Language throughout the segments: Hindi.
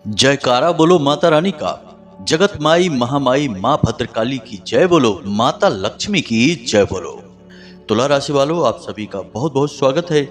जयकारा बोलो माता रानी का। जगत माई महामाई माँ भद्रकाली की जय बोलो, माता लक्ष्मी की जय बोलो। तुला राशि वालों, आप सभी का बहुत बहुत स्वागत है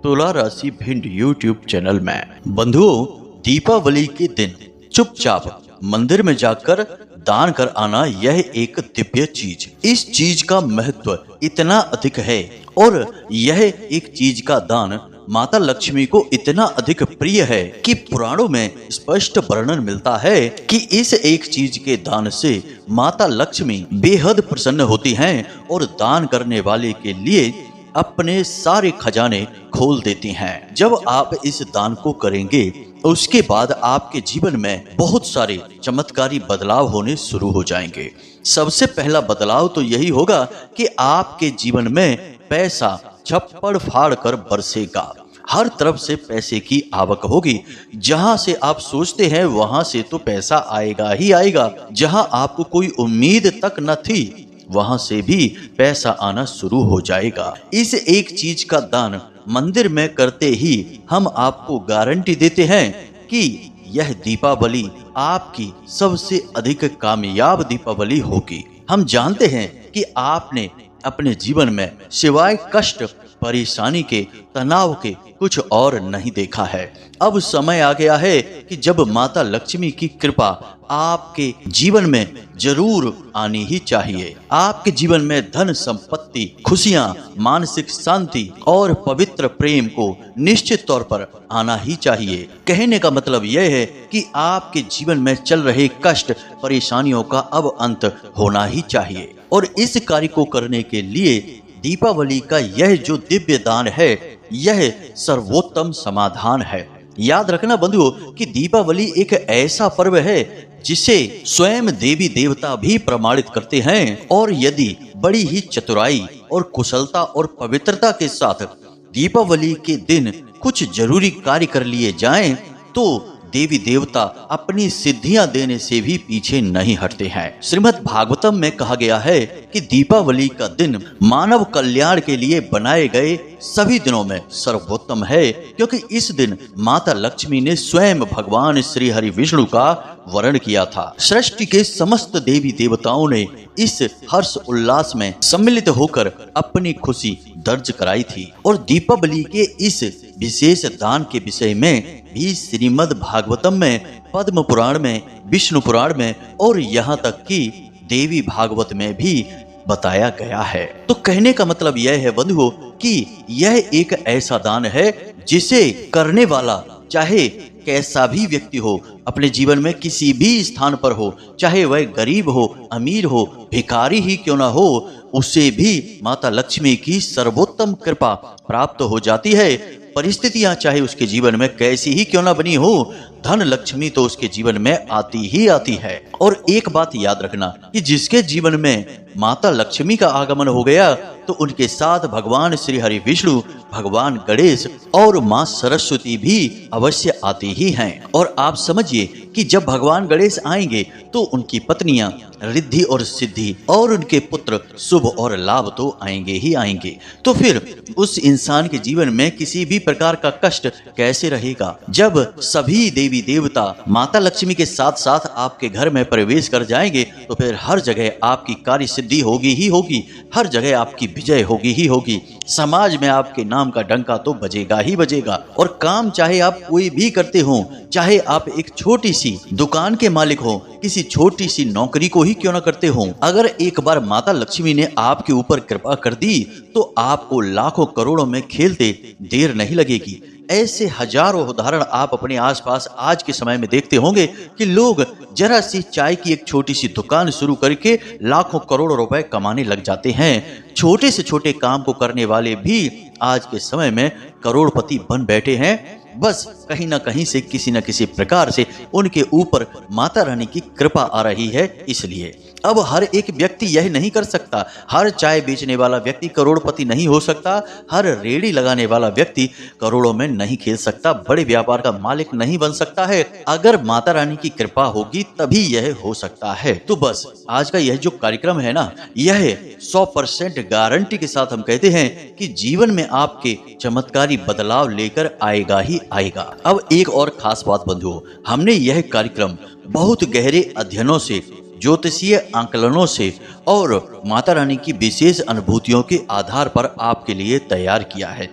तुला राशि भिंड यूट्यूब चैनल में। बंधुओं, दीपावली के दिन चुपचाप मंदिर में जाकर दान कर आना यह एक दिव्य चीज। इस चीज का महत्व इतना अधिक है और यह एक चीज का दान माता लक्ष्मी को इतना अधिक प्रिय है कि पुराणों में स्पष्ट वर्णन मिलता है कि इस एक चीज के दान से माता लक्ष्मी बेहद प्रसन्न होती हैं और दान करने वाले के लिए अपने सारे खजाने खोल देती हैं। जब आप इस दान को करेंगे उसके बाद आपके जीवन में बहुत सारे चमत्कारी बदलाव होने शुरू हो जाएंगे। सबसे पहला बदलाव तो यही होगा कि आपके जीवन में पैसा छप्पड़ फाड़ कर बरसेगा। हर तरफ से पैसे की आवक होगी। जहां से आप सोचते हैं वहां से तो पैसा आएगा ही आएगा। जहां आपको कोई उम्मीद तक न थी वहां से भी पैसा आना शुरू हो जाएगा। इस एक चीज का दान मंदिर में करते ही हम आपको गारंटी देते हैं कि यह दीपावली आपकी सबसे अधिक कामयाब दीपावली होगी। हम जानते हैं कि आपने अपने जीवन में सिवाय कष्ट, परेशानी के, तनाव के कुछ और नहीं देखा है। अब समय आ गया है कि जब माता लक्ष्मी की कृपा आपके जीवन में जरूर आनी ही चाहिए। आपके जीवन में धन संपत्ति, खुशियां, मानसिक शांति और पवित्र प्रेम को निश्चित तौर पर आना ही चाहिए। कहने का मतलब यह है कि आपके जीवन में चल रहे कष्ट, परेशानियों का अब अंत होना ही चाहिए। और इस कार्य को करने के लिए दीपावली का यह जो दिव्य दान है यह सर्वोत्तम समाधान है। याद रखना बंधुओं कि दीपावली एक ऐसा पर्व है जिसे स्वयं देवी देवता भी प्रमाणित करते हैं। और यदि बड़ी ही चतुराई और कुशलता और पवित्रता के साथ दीपावली के दिन कुछ जरूरी कार्य कर लिए जाएं तो देवी देवता अपनी सिद्धियां देने से भी पीछे नहीं हटते हैं। श्रीमद् भागवतम में कहा गया है कि दीपावली का दिन मानव कल्याण के लिए बनाए गए सभी दिनों में सर्वोत्तम है, क्योंकि इस दिन माता लक्ष्मी ने स्वयं भगवान श्री हरि विष्णु का वर्ण किया था। सृष्टि के समस्त देवी देवताओं ने इस हर्ष उल्लास में सम्मिलित होकर अपनी खुशी दर्ज कराई थी। और दीपावली के इस विशेष दान के विषय में भी श्रीमद् भागवतम में, पद्म पुराण में, विष्णु पुराण में और यहाँ तक कि देवी भागवत में भी बताया गया है। तो कहने का मतलब यह है बंधुओं कि यह एक ऐसा दान है जिसे करने वाला चाहे कैसा भी व्यक्ति हो, अपने जीवन में किसी भी स्थान पर हो, चाहे वह गरीब हो, अमीर हो, भिखारी ही क्यों ना हो, उसे भी माता लक्ष्मी की सर्वोत्तम कृपा प्राप्त हो जाती है। परिस्थितियां चाहे उसके जीवन में कैसी ही क्यों ना बनी हो, धन लक्ष्मी तो उसके जीवन में आती ही आती है। और एक बात याद रखना कि जिसके जीवन में माता लक्ष्मी का आगमन हो गया तो उनके साथ भगवान श्री हरि विष्णु, भगवान गणेश और माँ सरस्वती भी अवश्य आती ही हैं। और आप समझिए कि जब भगवान गणेश आएंगे तो उनकी पत्नियां रिद्धि और सिद्धि और उनके पुत्र शुभ और लाभ तो आएंगे ही आएंगे। तो फिर उस इंसान के जीवन में किसी भी प्रकार का कष्ट कैसे रहेगा जब सभी देवी देवता माता लक्ष्मी के साथ साथ आपके घर में प्रवेश कर जाएंगे। तो फिर हर जगह आपकी कार्य सिद्धि होगी ही होगी, हर जगह आपकी विजय होगी ही होगी। समाज में आपके नाम का डंका तो बजेगा ही बजेगा। और काम चाहे आप कोई भी करते हो, चाहे आप एक छोटी सी दुकान के मालिक हो, किसी छोटी सी नौकरी को ही क्यों ना करते हो, अगर एक बार माता लक्ष्मी ने आपके ऊपर कृपा कर दी तो आपको लाखों करोड़ों में खेलते देर नहीं लगेगी। ऐसे हजारों उदाहरण आप अपने आसपास आज के समय में देखते होंगे कि लोग जरा सी चाय की एक छोटी सी दुकान शुरू करके लाखों करोड़ों रुपए कमाने लग जाते हैं। छोटे से छोटे काम को करने वाले भी आज के समय में करोड़पति बन बैठे हैं। बस कहीं ना कहीं से किसी न किसी प्रकार से उनके ऊपर माता रानी की कृपा आ रही है। इसलिए अब हर एक व्यक्ति यह नहीं कर सकता, हर चाय बेचने वाला व्यक्ति करोड़पति नहीं हो सकता, हर रेड़ी लगाने वाला व्यक्ति करोड़ों में नहीं खेल सकता, बड़े व्यापार का मालिक नहीं बन सकता है। अगर माता रानी की कृपा होगी तभी यह हो सकता है। तो बस आज का यह जो कार्यक्रम है ना, यह 100% गारंटी के साथ हम कहते हैं कि जीवन में आपके चमत्कारी बदलाव लेकर आएगा ही आएगा। अब एक और खास बात बंधुओं, हमने यह कार्यक्रम बहुत गहरे अध्ययनों से, ज्योतिषीय आंकलनों से और माता रानी की विशेष अनुभूतियों के आधार पर आपके लिए तैयार किया है।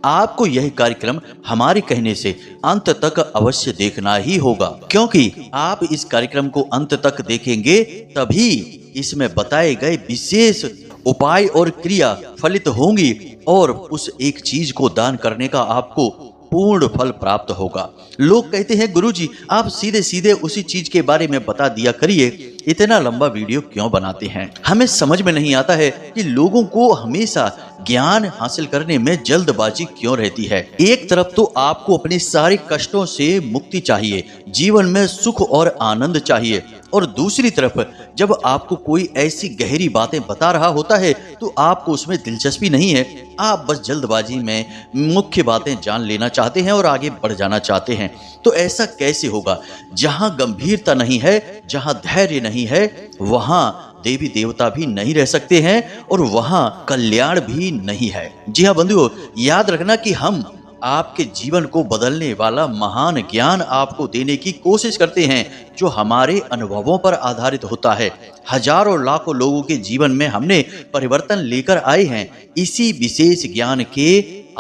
आपको यह कार्यक्रम हमारे कहने से अंत तक अवश्य देखना ही होगा, क्योंकि आप इस कार्यक्रम को अंत तक देखेंगे तभी इसमें बताए गए विशेष उपाय और क्रिया फलित होंगी और उस एक चीज को दान करने का आपको पूर्ण फल प्राप्त होगा। लोग कहते हैं गुरुजी आप सीधे सीधे उसी चीज के बारे में बता दिया करिए, इतना लंबा वीडियो क्यों बनाते हैं। हमें समझ में नहीं आता है कि लोगों को हमेशा ज्ञान हासिल करने में जल्दबाजी क्यों रहती है। एक तरफ तो आपको अपने सारे कष्टों से मुक्ति चाहिए, जीवन में सुख और आनंद चाहिए, और दूसरी तरफ जब आपको कोई ऐसी गहरी बातें बता रहा होता है तो आपको उसमें दिलचस्पी नहीं है। आप बस जल्दबाजी में मुख्य बातें जान लेना चाहते हैं और आगे बढ़ जाना चाहते हैं। तो ऐसा कैसे होगा? जहां गंभीरता नहीं है, जहां धैर्य नहीं है, वहां देवी देवता भी नहीं रह सकते हैं और वहां कल्याण भी नहीं है। जी हाँ बंधुओं, याद रखना कि हम आपके जीवन को बदलने वाला महान ज्ञान आपको देने की कोशिश करते हैं, जो हमारे अनुभवों पर आधारित होता है। हजारों लाखों लोगों के जीवन में हमने परिवर्तन लेकर आए हैं इसी विशेष ज्ञान के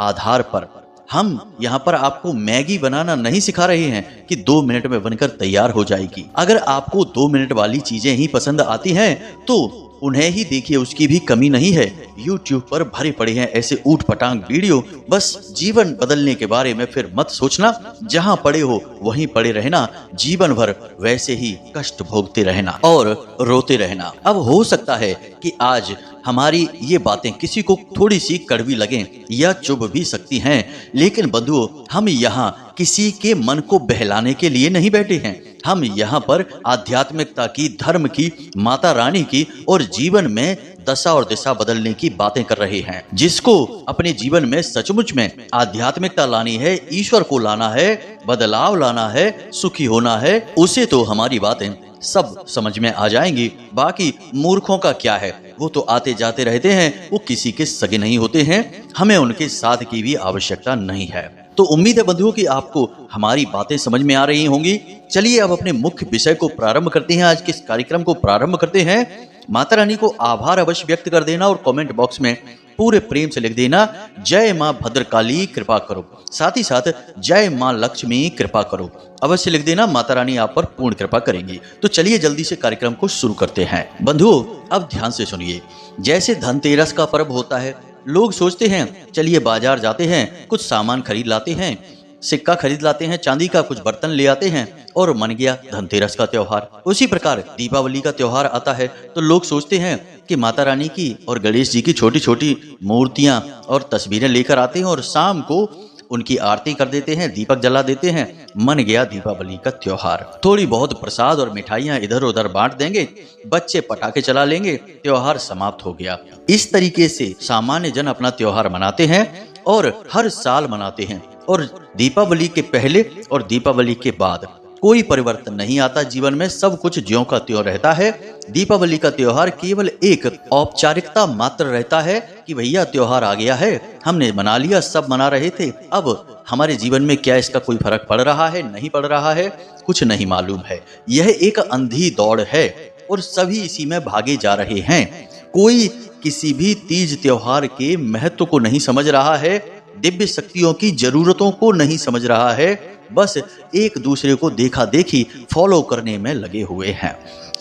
आधार पर। हम यहाँ पर आपको मैगी बनाना नहीं सिखा रहे हैं कि 2 मिनट में बनकर तैयार हो जाएगी। अगर आपको 2 मिनट वाली चीजें ही पसंद आती हैं तो उन्हें ही देखिए, उसकी भी कमी नहीं है। YouTube पर भरे पड़े हैं ऐसे ऊट पटांग वीडियो। बस जीवन बदलने के बारे में फिर मत सोचना, जहां पड़े हो वहीं पड़े रहना, जीवन भर वैसे ही कष्ट भोगते रहना और रोते रहना। अब हो सकता है कि आज हमारी ये बातें किसी को थोड़ी सी कड़वी लगें या चुभ भी सकती हैं, लेकिन बंधुओं हम यहाँ किसी के मन को बहलाने के लिए नहीं बैठे हैं। हम यहाँ पर आध्यात्मिकता की, धर्म की, माता रानी की और जीवन में दशा और दिशा बदलने की बातें कर रहे हैं। जिसको अपने जीवन में सचमुच में आध्यात्मिकता लानी है, ईश्वर को लाना है, बदलाव लाना है, सुखी होना है, उसे तो हमारी बातें सब समझ में आ जाएंगी। बाकी मूर्खों का क्या है, वो तो आते जाते रहते हैं, वो किसी के सगे नहीं होते हैं, हमें उनके साथ की भी आवश्यकता नहीं है। तो उम्मीद है बंधुओं कि आपको हमारी बातें समझ में आ रही होंगी। चलिए अब अपने मुख्य विषय को प्रारंभ करते हैं। आज के इस कार्यक्रम को प्रारंभ करते हैं। माता रानी को आभार अवश्य व्यक्त कर देना और कमेंट बॉक्स में पूरे प्रेम से लिख देना जय माँ भद्रकाली कृपा करो, साथ ही साथ जय माँ लक्ष्मी कृपा करो अवश्य लिख देना। माता रानी आप पर पूर्ण कृपा करेंगी। तो चलिए जल्दी से कार्यक्रम को शुरू करते हैं। बंधुओं अब ध्यान से सुनिए। जैसे धनतेरस का पर्व होता है, लोग सोचते हैं चलिए बाजार जाते हैं, कुछ सामान खरीद लाते हैं, सिक्का खरीद लाते हैं, चांदी का कुछ बर्तन ले आते हैं और मन गया धनतेरस का त्योहार। उसी प्रकार दीपावली का त्योहार आता है तो लोग सोचते हैं कि माता रानी की और गणेश जी की छोटी छोटी मूर्तियां और तस्वीरें लेकर आते हैं और शाम को उनकी आरती कर देते हैं, दीपक जला देते हैं। मन गया दीपावली का त्योहार। थोड़ी बहुत प्रसाद और मिठाइयां इधर उधर बांट देंगे, बच्चे पटाखे चला लेंगे, त्योहार समाप्त हो गया। इस तरीके से सामान्य जन अपना त्योहार मनाते हैं और हर साल मनाते हैं, और दीपावली के पहले और दीपावली के बाद कोई परिवर्तन नहीं आता जीवन में, सब कुछ ज्यों का त्यों रहता है। दीपावली का त्योहार केवल एक औपचारिकता मात्र रहता है कि भैया त्योहार आ गया है, हमने मना लिया, सब मना रहे थे, अब हमारे जीवन में क्या इसका कोई फर्क पड़ रहा है, नहीं पड़ रहा है, कुछ नहीं मालूम है। यह एक अंधी दौड़ है और सभी इसी में भागे जा रहे हैं। कोई किसी भी तीज त्योहार के महत्व को नहीं समझ रहा है, दिव्य शक्तियों की जरूरतों को नहीं समझ रहा है, बस एक दूसरे को देखा देखी फॉलो करने में लगे हुए हैं।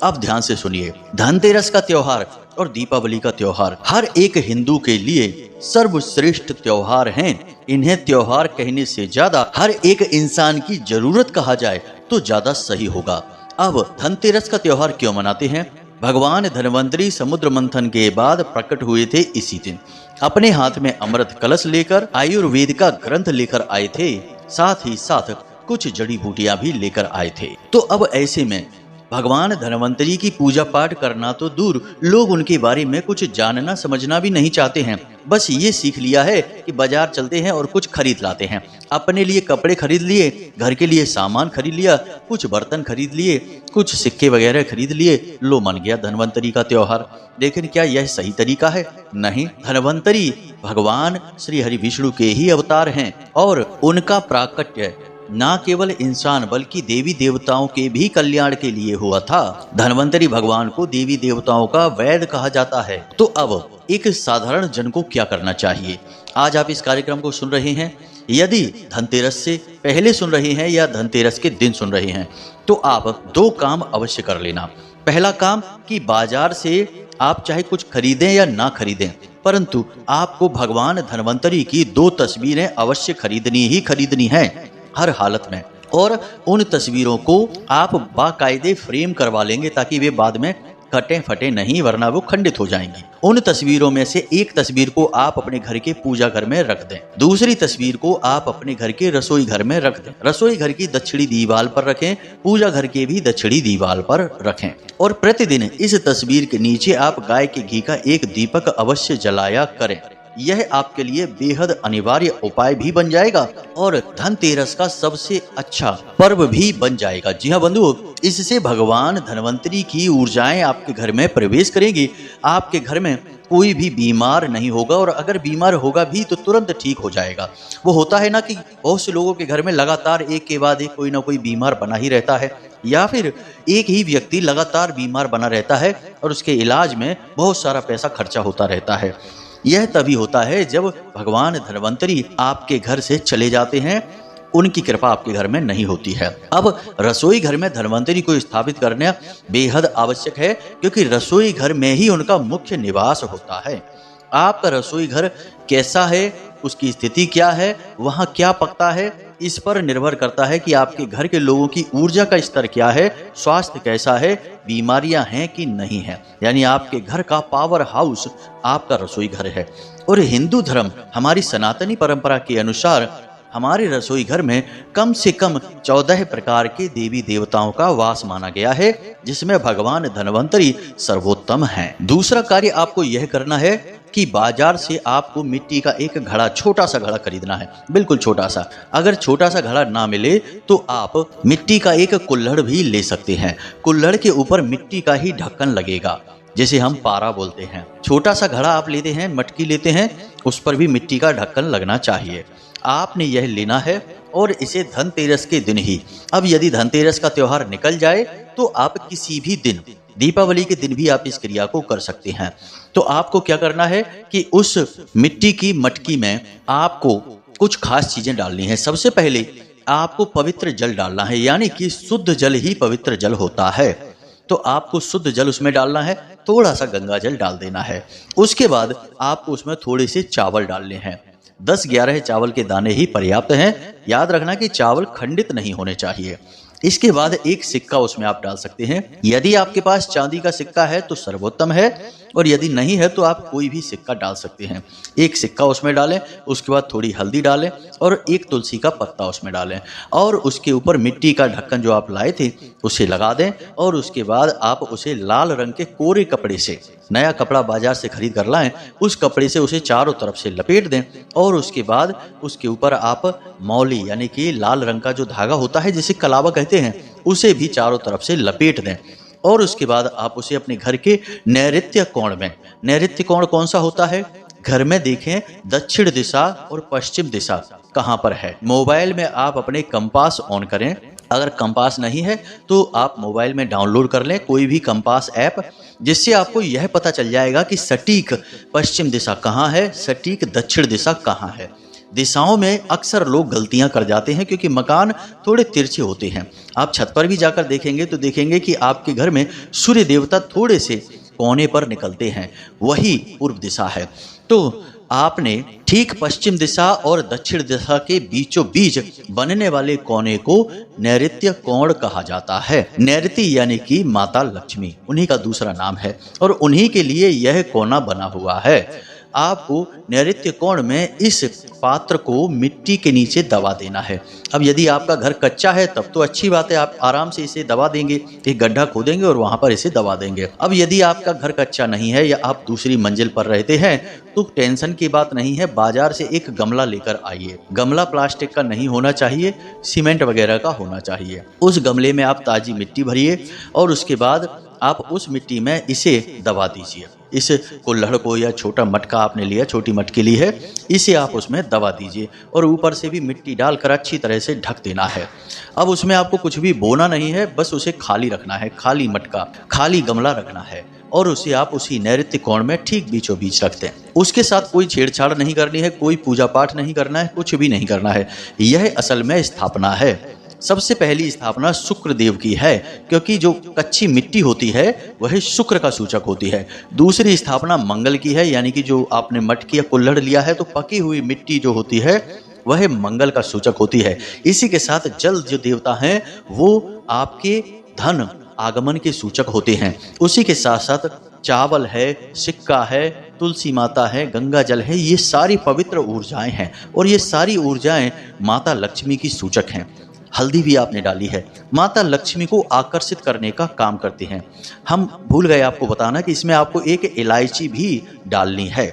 अब ध्यान से सुनिए। धनतेरस का त्योहार और दीपावली का त्योहार हर एक हिंदू के लिए सर्वश्रेष्ठ त्योहार हैं। इन्हें त्योहार कहने से ज्यादा हर एक इंसान की जरूरत कहा जाए तो ज्यादा सही होगा। अब धनतेरस का त्योहार क्यों मनाते हैं? भगवान धन्वंतरी समुद्र मंथन के बाद प्रकट हुए थे इसी दिन। अपने हाथ में अमृत कलश लेकर आयुर्वेद का ग्रंथ लेकर आए थे, साथ ही साथ कुछ जड़ी बूटियां भी लेकर आए थे। तो अब ऐसे में भगवान धन्वंतरी की पूजा पाठ करना तो दूर, लोग उनके बारे में कुछ जानना समझना भी नहीं चाहते हैं। बस ये सीख लिया है कि बाजार चलते हैं और कुछ खरीद लाते हैं। अपने लिए कपड़े खरीद लिए, घर के लिए सामान खरीद लिया, कुछ बर्तन खरीद लिए, कुछ सिक्के वगैरह खरीद लिए, लो मन गया धन्वंतरी का त्योहार। लेकिन क्या यह सही तरीका है? नहीं। धन्वंतरी भगवान श्री हरि विष्णु के ही अवतार हैं और उनका प्राकट्य न केवल इंसान बल्कि देवी देवताओं के भी कल्याण के लिए हुआ था। धन्वंतरी भगवान को देवी देवताओं का वैद्य कहा जाता है। तो अब एक साधारण जन को क्या करना चाहिए? आज आप इस कार्यक्रम को सुन रहे हैं, यदि धनतेरस से पहले सुन रहे हैं या धनतेरस के दिन सुन रहे हैं, तो आप 2 काम अवश्य कर लेना। पहला काम कि बाजार से आप चाहे कुछ खरीदें या ना खरीदें, परंतु आपको भगवान धन्वंतरी की 2 तस्वीरें अवश्य खरीदनी ही खरीदनी है हर हालत में। और उन तस्वीरों को आप बाकायदे फ्रेम करवा लेंगे ताकि वे बाद में कटे फटे नहीं, वरना वो खंडित हो जाएंगी। उन तस्वीरों में से एक तस्वीर को आप अपने घर के पूजा घर में रख दें, दूसरी तस्वीर को आप अपने घर के रसोई घर में रख दें। रसोई घर की दक्षिणी दीवार पर रखें, पूजा घर के भी दक्षिणी दीवार पर रखें। और प्रतिदिन इस तस्वीर के नीचे आप गाय के घी का एक दीपक अवश्य जलाया करें। यह आपके लिए बेहद अनिवार्य उपाय भी बन जाएगा और धनतेरस का सबसे अच्छा पर्व भी बन जाएगा। जी हाँ बंधुओं, इससे भगवान धन्वंतरी की ऊर्जाएं आपके घर में प्रवेश करेंगी। आपके घर में कोई भी बीमार नहीं होगा और अगर बीमार होगा भी तो तुरंत ठीक हो जाएगा। वो होता है ना कि बहुत से लोगों के घर में लगातार एक के बाद एक कोई ना कोई बीमार बना ही रहता है, या फिर एक ही व्यक्ति लगातार बीमार बना रहता है और उसके इलाज में बहुत सारा पैसा खर्चा होता रहता है। यह तभी होता है जब भगवान धन्वंतरी आपके घर से चले जाते हैं, उनकी कृपा आपके घर में नहीं होती है। अब रसोई घर में धन्वंतरी को स्थापित करना बेहद आवश्यक है, क्योंकि रसोई घर में ही उनका मुख्य निवास होता है। आपका रसोई घर कैसा है, उसकी स्थिति क्या है, वहाँ क्या पकता है, इस पर निर्भर करता है कि आपके घर के लोगों की ऊर्जा का स्तर क्या है, स्वास्थ्य कैसा है, बीमारियां हैं कि नहीं है। यानी आपके घर का पावर हाउस आपका रसोई घर है। और हिंदू धर्म, हमारी सनातनी परंपरा के अनुसार हमारे रसोई घर में कम से कम 14 प्रकार के देवी देवताओं का वास माना गया है, जिसमें भगवान धन्वंतरी सर्वोत्तम हैं। दूसरा कार्य आपको यह करना है कि बाजार से आपको मिट्टी का एक घड़ा, छोटा सा घड़ा खरीदना है, बिल्कुल छोटा सा। अगर छोटा सा घड़ा ना मिले तो आप मिट्टी का एक कुल्हड़ भी ले सकते हैं। कुल्हड़ के ऊपर मिट्टी का ही ढक्कन लगेगा, जिसे हम पारा बोलते हैं। छोटा सा घड़ा आप लेते हैं, मटकी लेते हैं, उस पर भी मिट्टी का ढक्कन लगना चाहिए। आपने यह लेना है और इसे धनतेरस के दिन ही, अब यदि धनतेरस का त्योहार निकल जाए तो आप किसी भी दिन, दीपावली के दिन भी आप इस क्रिया को कर सकते हैं। तो आपको क्या करना है कि उस मिट्टी की मटकी में आपको कुछ खास चीजें डालनी है। सबसे पहले आपको पवित्र जल डालना है, यानी कि शुद्ध जल ही पवित्र जल होता है। तो आपको शुद्ध जल उसमें डालना है, थोड़ा सा गंगा जल डाल देना है। उसके बाद आपको उसमें थोड़े से चावल डालने हैं। 10-11 चावल के दाने ही पर्याप्त हैं। याद रखना कि चावल खंडित नहीं होने चाहिए। इसके बाद एक सिक्का उसमें आप डाल सकते हैं। यदि आपके पास चांदी का सिक्का है तो सर्वोत्तम है, और यदि नहीं है तो आप कोई भी सिक्का डाल सकते हैं। एक सिक्का उसमें डालें, उसके बाद थोड़ी हल्दी डालें और एक तुलसी का पत्ता उसमें डालें, और उसके ऊपर मिट्टी का ढक्कन जो आप लाए थे उसे लगा दें। और उसके बाद आप उसे लाल रंग के कोरे कपड़े से, नया कपड़ा बाजार से खरीद कर लाएं, उस कपड़े से उसे चारों तरफ से लपेट दें। और उसके बाद उसके ऊपर आप मौली, यानी कि लाल रंग का जो धागा होता है जिसे कलावा कहते हैं, उसे भी चारों तरफ से लपेट दें। और उसके बाद आप उसे अपने घर के नैऋत्य कोण में, नैऋत्य कोण कौन सा होता है, घर में देखें दक्षिण दिशा और पश्चिम दिशा कहाँ पर है। मोबाइल में आप अपने कंपास ऑन करें। अगर कंपास नहीं है तो आप मोबाइल में डाउनलोड कर लें कोई भी कंपास ऐप, जिससे आपको यह पता चल जाएगा कि सटीक पश्चिम दिशा कहाँ है, सटीक दक्षिण दिशा कहाँ है। दिशाओं में अक्सर लोग गलतियां कर जाते हैं क्योंकि मकान थोड़े तिरछे होते हैं। आप छत पर भी जाकर देखेंगे तो देखेंगे कि आपके घर में सूर्य देवता थोड़े से कोने पर निकलते हैं, वही पूर्व दिशा है। तो आपने ठीक पश्चिम दिशा और दक्षिण दिशा के बीचों बीच बनने वाले कोने को नैऋत्य कोण कहा जाता है। नैऋति यानी कि माता लक्ष्मी, उन्हीं का दूसरा नाम है और उन्हीं के लिए यह कोना बना हुआ है। आपको नैऋत्य कोण में इस पात्र को मिट्टी के नीचे दबा देना है। अब यदि आपका घर कच्चा है तब तो अच्छी बात है, आप आराम से इसे दबा देंगे, एक गड्ढा खोदेंगे और वहां पर इसे दबा देंगे। अब यदि आपका घर कच्चा नहीं है या आप दूसरी मंजिल पर रहते हैं तो टेंशन की बात नहीं है, बाजार से एक गमला लेकर आइए। गमला प्लास्टिक का नहीं होना चाहिए, सीमेंट वगैरह का होना चाहिए। उस गमले में आप ताजी मिट्टी भरिए और उसके बाद आप उस मिट्टी में इसे दबा दीजिए। इस कुल्हड़ को या छोटा मटका आपने लिया, छोटी मटकी ली है, इसे आप उसमें दबा दीजिए और ऊपर से भी मिट्टी डालकर अच्छी तरह से ढक देना है। अब उसमें आपको कुछ भी बोना नहीं है, बस उसे खाली रखना है, खाली मटका, खाली गमला रखना है और उसे आप उसी नैऋत्य कोण में ठीक बीचों बीच रखते हैं। उसके साथ कोई छेड़छाड़ नहीं करनी है, कोई पूजा पाठ नहीं करना है, कुछ भी नहीं करना है। यह असल में स्थापना है। सबसे पहली स्थापना शुक्र देव की है, क्योंकि जो कच्ची मिट्टी होती है वह शुक्र का सूचक होती है। दूसरी स्थापना मंगल की है, यानी कि जो आपने मटकी या कुल्हड़ लिया है तो पकी हुई मिट्टी जो होती है वह मंगल का सूचक होती है। इसी के साथ जल जो देवता हैं वो आपके धन आगमन के सूचक होते हैं। उसी के साथ साथ चावल है, सिक्का है, तुलसी माता है, गंगा जल है, ये सारी पवित्र ऊर्जाएं हैं और ये सारी ऊर्जाएं माता लक्ष्मी की सूचक हैं। हल्दी भी आपने डाली है, माता लक्ष्मी को आकर्षित करने का काम करती हैं। हम भूल गए आपको बताना कि इसमें आपको एक इलायची भी डालनी है।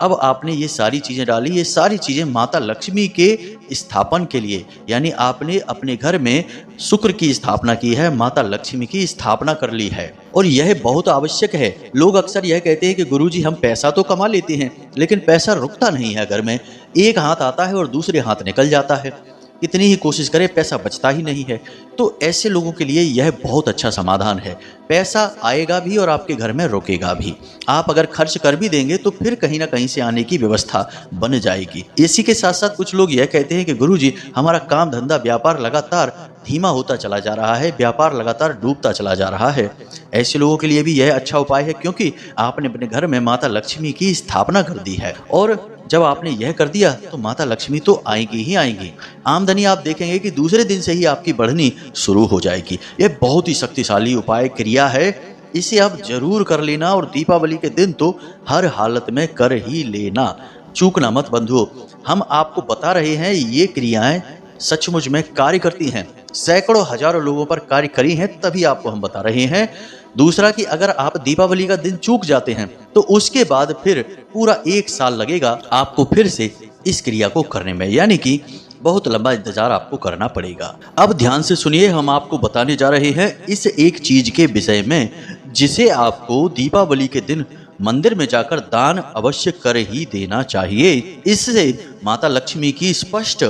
अब आपने ये सारी चीज़ें डाली, ये सारी चीज़ें माता लक्ष्मी के स्थापन के लिए, यानी आपने अपने घर में शुक्र की स्थापना की है, माता लक्ष्मी की स्थापना कर ली है और यह बहुत आवश्यक है। लोग अक्सर यह कहते हैं कि गुरुजी हम पैसा तो कमा लेते हैं लेकिन पैसा रुकता नहीं है घर में, एक हाथ आता है और दूसरे हाथ निकल जाता है, कितनी ही कोशिश करें पैसा बचता ही नहीं है। तो ऐसे लोगों के लिए यह बहुत अच्छा समाधान है। पैसा आएगा भी और आपके घर में रुकेगा भी। आप अगर खर्च कर भी देंगे तो फिर कहीं ना कहीं से आने की व्यवस्था बन जाएगी। इसी के साथ साथ कुछ लोग यह कहते हैं कि गुरुजी हमारा काम धंधा व्यापार लगातार धीमा होता चला जा रहा है, व्यापार लगातार डूबता चला जा रहा है। ऐसे लोगों के लिए भी यह अच्छा उपाय है, क्योंकि आपने अपने घर में माता लक्ष्मी की स्थापना कर दी है और जब आपने यह कर दिया तो माता लक्ष्मी तो आएगी ही आएगी। आमदनी आप देखेंगे कि दूसरे दिन से ही आपकी बढ़नी शुरू हो जाएगी। यह बहुत ही शक्तिशाली उपाय क्रिया है, इसे आप जरूर कर लेना और दीपावली के दिन तो हर हालत में कर ही लेना, चूकना मत बंधुओं। हम आपको बता रहे हैं ये क्रियाएं सचमुच में कार्य करती हैं, सैकड़ों हजारों लोगों पर कार्य करी हैं, तभी आपको हम बता रहे हैं। दूसरा कि अगर आप दीपावली का दिन चूक जाते हैं तो उसके बाद फिर पूरा 1 साल लगेगा आपको फिर से इस क्रिया को करने में, यानी कि बहुत लंबा इंतजार आपको करना पड़ेगा। अब ध्यान से सुनिए, हम आपको बताने जा रहे हैं इस एक चीज के विषय में जिसे आपको दीपावली के दिन मंदिर में जाकर दान अवश्य कर ही देना चाहिए। इससे माता लक्ष्मी की स्पष्ट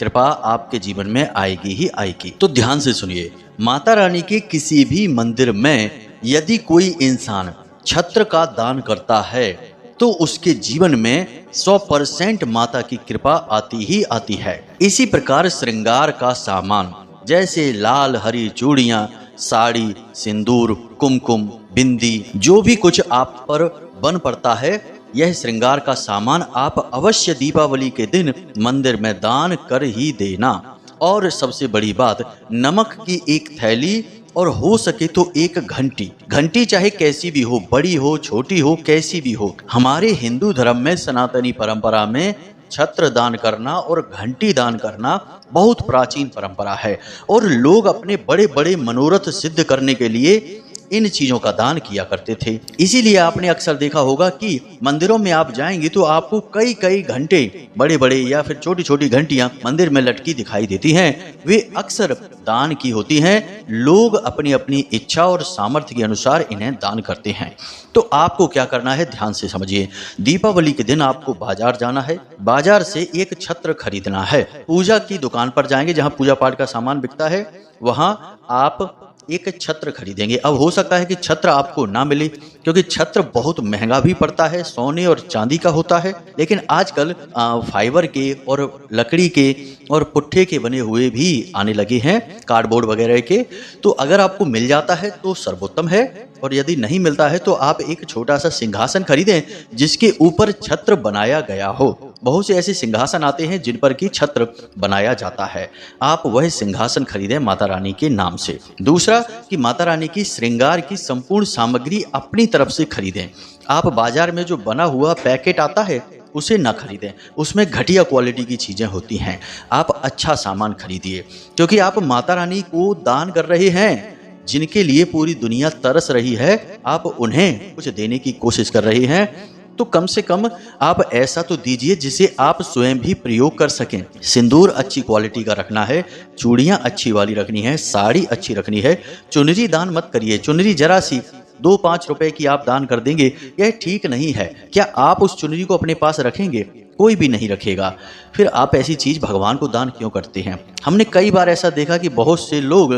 कृपा आपके जीवन में आएगी ही आएगी। तो ध्यान से सुनिए, माता रानी के किसी भी मंदिर में यदि कोई इंसान छत्र का दान करता है तो उसके जीवन में 100% माता की कृपा आती ही आती है। इसी प्रकार श्रृंगार का सामान जैसे लाल हरी चूड़ियां, साड़ी, सिंदूर, कुमकुम, बिंदी, जो भी कुछ आप पर बन पड़ता है, यह श्रृंगार का सामान आप अवश्य दीपावली के दिन मंदिर में दान कर ही देना। और सबसे बड़ी बात, नमक की एक थैली और हो सके तो एक घंटी। घंटी चाहे कैसी भी हो, बड़ी हो छोटी हो, कैसी भी हो। हमारे हिंदू धर्म में सनातनी परंपरा में छत्र दान करना और घंटी दान करना बहुत प्राचीन परंपरा है और लोग अपने बड़े बड़े मनोरथ सिद्ध करने के लिए इन चीजों का दान किया करते थे। इसीलिए आपने अक्सर देखा होगा कि मंदिरों में आप जाएंगे तो आपको कई कई घंटे, बड़े बड़े या फिर छोटी छोटी घंटियां मंदिर में लटकी दिखाई देती हैं। वे अक्सर दान की होती हैं। लोग अपनी अपनी इच्छा और सामर्थ्य के अनुसार इन्हें दान करते हैं। तो आपको क्या करना है, ध्यान से समझिए। दीपावली के दिन आपको बाजार जाना है, बाजार से एक छत्र खरीदना है। पूजा की दुकान पर जाएंगे जहां पूजा पाठ का सामान बिकता है, वहां आप एक छत्र खरीदेंगे। अब हो सकता है कि छत्र आपको ना मिले, क्योंकि छत्र बहुत महंगा भी पड़ता है, सोने और चांदी का होता है। लेकिन आजकल फाइबर के और लकड़ी के और पुट्ठे के बने हुए भी आने लगे हैं, कार्डबोर्ड वगैरह के। तो अगर आपको मिल जाता है तो सर्वोत्तम है, और यदि नहीं मिलता है तो आप एक छोटा सा सिंहासन खरीदें जिसके ऊपर छत्र बनाया गया हो। बहुत से ऐसे सिंहासन आते हैं जिन पर की छत्र बनाया जाता है। आप वह सिंहासन खरीदें माता रानी के नाम से। दूसरा कि माता रानी की श्रृंगार की संपूर्ण सामग्री अपनी तरफ से खरीदें। आप बाजार में जो बना हुआ पैकेट आता है उसे ना खरीदें, उसमें घटिया क्वालिटी की चीज़ें होती हैं। आप अच्छा सामान खरीदिए, क्योंकि आप माता रानी को दान कर रहे हैं। जिनके लिए पूरी दुनिया तरस रही है, आप उन्हें कुछ देने की कोशिश कर रहे हैं, तो कम से कम आप ऐसा तो दीजिए जिसे आप स्वयं भी प्रयोग कर सकें। सिंदूर अच्छी क्वालिटी का रखना है, चूड़ियाँ अच्छी वाली रखनी है, साड़ी अच्छी रखनी है। चुनरी दान मत करिए, चुनरी जरा सी 2-5 रुपए की आप दान कर देंगे, यह ठीक नहीं है। क्या आप उस चुनरी को अपने पास रखेंगे? कोई भी नहीं रखेगा। फिर आप ऐसी चीज भगवान को दान क्यों करते हैं? हमने कई बार ऐसा देखा कि बहुत से लोग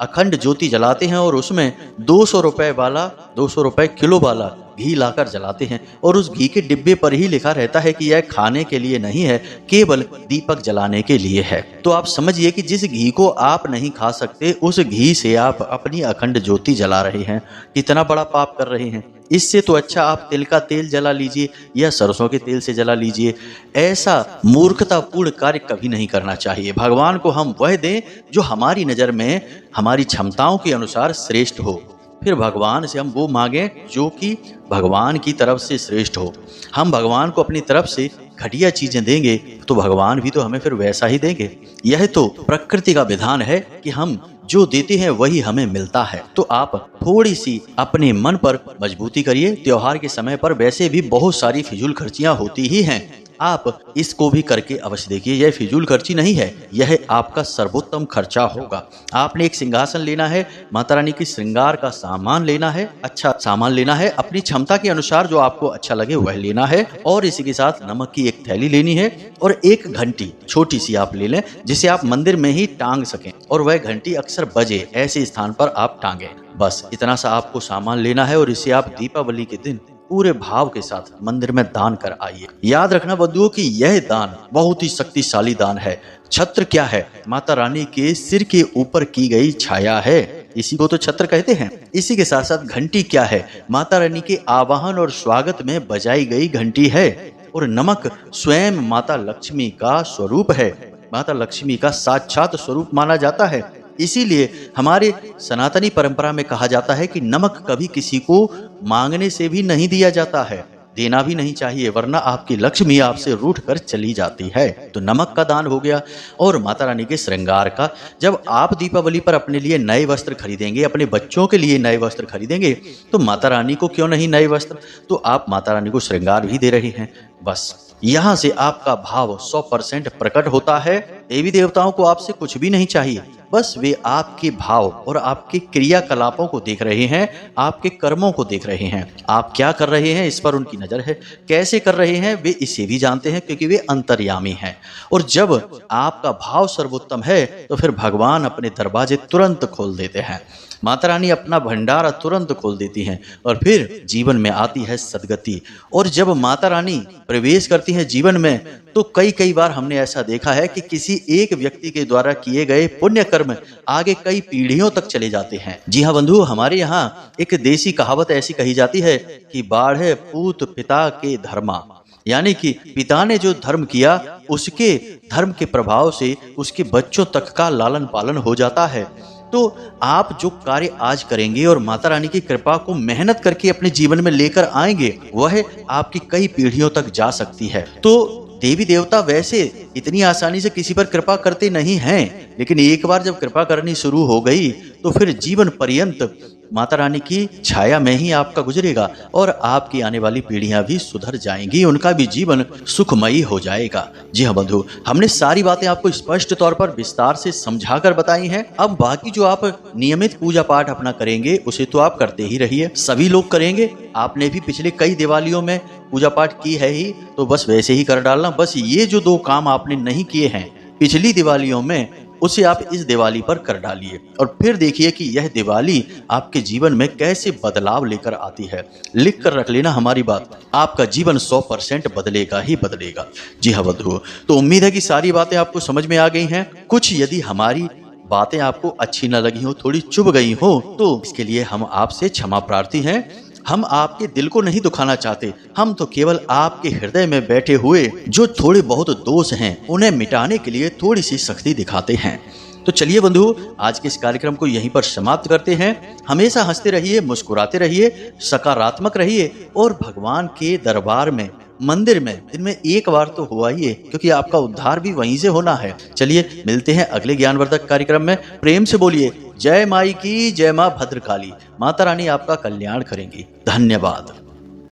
अखंड ज्योति जलाते हैं और उसमें 200 रुपए वाला, 200 रुपए किलो वाला घी लाकर जलाते हैं, और उस घी के डिब्बे पर ही लिखा रहता है कि यह खाने के लिए नहीं है, केवल दीपक जलाने के लिए है। तो आप समझिए कि जिस घी को आप नहीं खा सकते, उस घी से आप अपनी अखंड ज्योति जला रहे हैं। कितना बड़ा पाप कर रहे हैं। इससे तो अच्छा आप तिल का तेल जला लीजिए या सरसों के तेल से जला लीजिए। ऐसा मूर्खतापूर्ण कार्य कभी नहीं करना चाहिए। भगवान को हम वह दें जो हमारी नज़र में हमारी क्षमताओं के अनुसार श्रेष्ठ हो। फिर भगवान से हम वो मांगें जो कि भगवान की तरफ से श्रेष्ठ हो। हम भगवान को अपनी तरफ से घटिया चीजें देंगे तो भगवान भी तो हमें फिर वैसा ही देंगे। यह तो प्रकृति का विधान है कि हम जो देते हैं वही हमें मिलता है। तो आप थोड़ी सी अपने मन पर मजबूती करिए। त्योहार के समय पर वैसे भी बहुत सारी फिजूल खर्चियां होती ही हैं, आप इसको भी करके अवश्य देखिए। यह फिजूल खर्ची नहीं है, यह आपका सर्वोत्तम खर्चा होगा। आपने एक सिंहासन लेना है, माता रानी की श्रृंगार का सामान लेना है, अच्छा सामान लेना है, अपनी क्षमता के अनुसार जो आपको अच्छा लगे वह लेना है, और इसी के साथ नमक की एक थैली लेनी है, और एक घंटी छोटी सी आप ले लें जिसे आप मंदिर में ही टांग सकें, और वह घंटी अक्सर बजे ऐसे स्थान पर आप टांगे। बस इतना सा आपको सामान लेना है, और इसे आप दीपावली के दिन पूरे भाव के साथ मंदिर में दान कर आइए। याद रखना बंधुओं कि यह दान बहुत ही शक्तिशाली दान है। छत्र क्या है? माता रानी के सिर के ऊपर की गई छाया है, इसी को तो छत्र कहते हैं। इसी के साथ साथ घंटी क्या है? माता रानी के आवाहन और स्वागत में बजाई गई घंटी है। और नमक स्वयं माता लक्ष्मी का स्वरूप है, माता लक्ष्मी का साक्षात स्वरूप माना जाता है। इसीलिए हमारे सनातनी परंपरा में कहा जाता है कि नमक कभी किसी को मांगने से भी नहीं दिया जाता है, देना भी नहीं चाहिए, वरना आपकी लक्ष्मी आपसे रूठ कर चली जाती है। तो नमक का दान हो गया। और माता रानी के श्रृंगार का, जब आप दीपावली पर अपने लिए नए वस्त्र खरीदेंगे, अपने बच्चों के लिए नए वस्त्र खरीदेंगे, तो माता रानी को क्यों नहीं नए वस्त्र? तो आप माता रानी को श्रृंगार भी दे रहे हैं। बस यहाँ से आपका भाव 100% प्रकट होता है। देवी देवताओं को आपसे कुछ भी नहीं चाहिए, बस वे आपके भाव और आपके क्रियाकलापों को देख रहे हैं, आपके कर्मों को देख रहे हैं। आप क्या कर रहे हैं इस पर उनकी नजर है, कैसे कर रहे हैं वे इसे भी जानते हैं, क्योंकि वे अंतर्यामी हैं। और जब आपका भाव सर्वोत्तम है तो फिर भगवान अपने दरवाजे तुरंत खोल देते हैं, माता रानी अपना भंडारा तुरंत खोल देती हैं, और फिर जीवन में आती है सदगति। और जब माता रानी प्रवेश करती है जीवन में, तो कई बार हमने ऐसा देखा है कि किसी एक व्यक्ति के द्वारा किए गए पुण्य कर्म आगे कई पीढ़ियों तक चले जाते हैं। जी हाँ बंधु, हमारे यहाँ एक देसी कहावत ऐसी कही जाती है कि बाढ़े पूत पिता के धर्मा, यानी कि पिता ने जो धर्म किया उसके धर्म के प्रभाव से उसके बच्चों तक का लालन पालन हो जाता है। तो आप जो कार्य आज करेंगे और माता रानी की कृपा को मेहनत करके अपने जीवन में लेकर आएंगे, वह आपकी कई पीढ़ियों तक जा सकती है। तो देवी देवता वैसे इतनी आसानी से किसी पर कृपा करते नहीं हैं, लेकिन एक बार जब कृपा करनी शुरू हो गई तो फिर जीवन पर्यंत माता रानी की छाया में ही आपका गुजरेगा, और आपकी आने वाली पीढ़ियां भी सुधर जाएंगी, उनका भी जीवन सुखमयी हो जाएगा। जी हाँ बंधु, हमने सारी बातें आपको स्पष्ट तौर पर विस्तार से समझाकर बताई हैं। अब बाकी जो आप नियमित पूजा पाठ अपना करेंगे उसे तो आप करते ही रहिए, सभी लोग करेंगे। आपने भी पिछले कई दिवालियों में पूजा पाठ की है ही, तो बस वैसे ही कर डालना। बस ये जो 2 काम आपने नहीं किए हैं पिछली दिवालियों में, उसे आप इस दिवाली पर कर डालिए, और फिर देखिए कि यह दिवाली आपके जीवन में कैसे बदलाव लेकर आती है। लिख कर रख लेना हमारी बात, आपका जीवन 100% बदलेगा ही बदलेगा। जी हाँ बंधुओं, तो उम्मीद है कि सारी बातें आपको समझ में आ गई हैं। कुछ यदि हमारी बातें आपको अच्छी न लगी हो, थोड़ी चुभ गई हो, तो इसके लिए हम आपसे क्षमा प्रार्थी हैं। हम आपके दिल को नहीं दुखाना चाहते, हम तो केवल आपके हृदय में बैठे हुए जो थोड़े बहुत दोष हैं उन्हें मिटाने के लिए थोड़ी सी सख्ती दिखाते हैं। तो चलिए बंधु, आज के इस कार्यक्रम को यहीं पर समाप्त करते हैं। हमेशा हंसते रहिए, मुस्कुराते रहिए, सकारात्मक रहिए और भगवान के दरबार में, मंदिर में दिन में एक बार तो हो आइए, क्योंकि आपका उद्धार भी वहीं से होना है। चलिए मिलते हैं अगले ज्ञानवर्धक कार्यक्रम में। प्रेम से बोलिए जय माई की, जय मां भद्रकाली। माता रानी आपका कल्याण करेंगी। धन्यवाद।